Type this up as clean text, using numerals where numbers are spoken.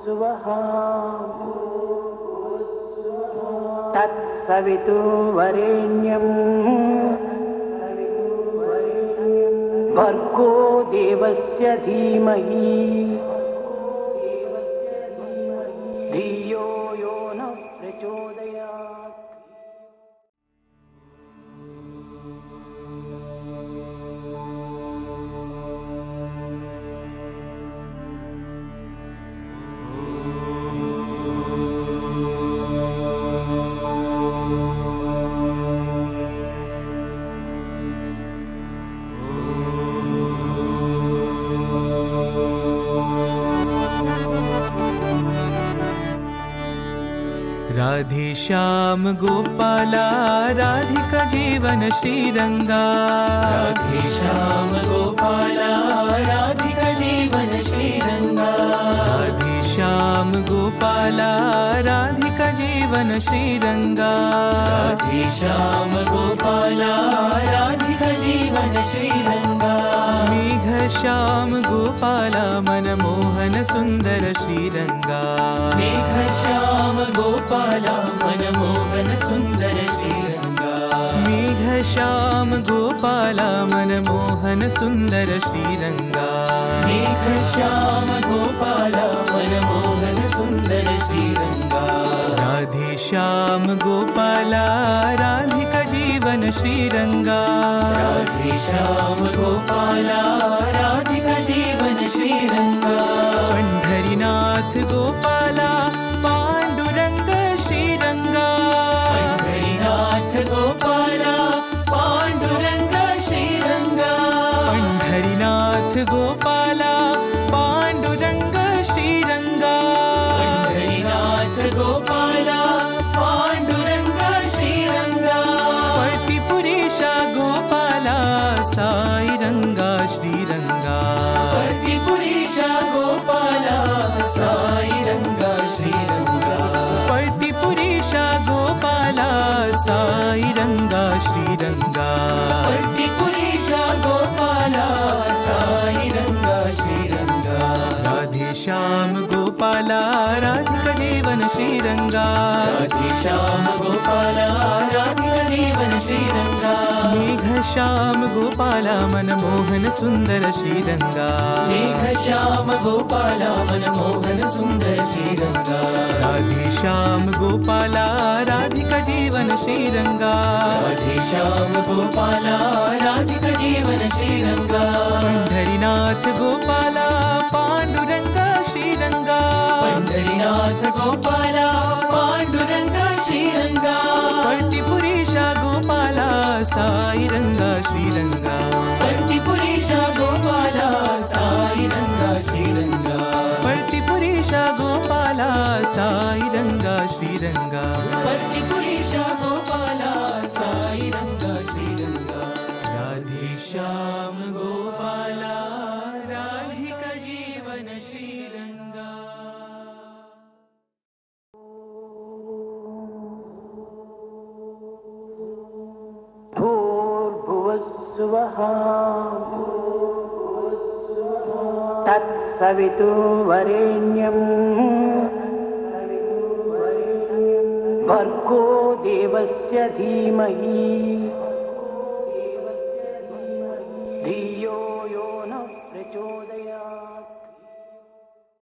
भूर्भुवस्सुवः तत्सवितुर्वरेण्यं भर्गो देवस्य धीमहि धियो यो न प्रचोदयात्। राधे श्याम गोपाला राधिका जीवन श्रीरंगा। राधे श्याम गोपाला राधिका जीवन श्रीरंगा। राधे श्याम गोपाला राधिका जीवन श्रीरंगा। राधे श्याम गोपाला राधिका जीवन श्रीरंगा। मेघ श्याम गोपाला मनमोहन सुंदर श्रीरंगा। मेघ श्याम गोपाला मनमोहन सुंदर श्रीरंगा। मेघ श्याम गोपाला मनमोहन सुंदर श्रीरंगा। मेघ श्याम गोपाला मनमोहन सुंदर श्रीरंगा। राधे श्याम गोपाला राधिका जीवन श्रीरंगा। राधे श्याम गोपाला राधिका जीवन श्रीरंगा। पंढरीनाथ गोपाला पांडुरंग श्रीरंगा। पंढरीनाथ गोपाला पांडुरंग श्रीरंगा। पंढरीनाथ गोपाला पांडुरंग श्रीरंगा। पंढरीनाथ गोपाला पांडुरंग श्रीरंगा। पतिपुरीशा गोपाला साईरंगा श्रीरंगा। पतिपुरीशा गोपाला साईरंगा श्रीरंगा। पतिपुरीशा गोपाला साईरंगा श्रीरंगा। पतिपुरीशा गोपाला साईरंगा श्रीरंगा। राधे श्याम गोपाला राधिका जीवन श्रीरंगा। राधे श्याम गोपाला राधिका जीवन श्रीरंगा। मेघ श्याम गोपाला मनमोहन सुंदर श्रीरंगा। मेघ श्याम गोपाला मनमोहन सुंदर श्रीरंगा। राधे श्याम गोपाला राधिका जीवन श्रीरंगा। राधे श्याम गोपाला राधिका जीवन श्रीरंगा। पंढरीनाथ गोपाला पांडुरंग श्रीरंगा। पंढरीनाथ गोपाला पांडुरंग श्रीरंगा। पतिपुरीशा गोपाला साईरंगा श्रीरंगा। पतिपुरीशा गोपाला साईरंगा श्रीरंगा। पतिपुरीशा गोपाला साईरंगा श्रीरंगा। पतिपुरीशा गोपाला साईरंगा श्रीरंगा। राधे श्याम गोपाला राधिका जीवन श्रीरंगा। भूर्भुवस्सुवः तत्सवितुर्वरेण्यं भर्गो देवस्य धीमहि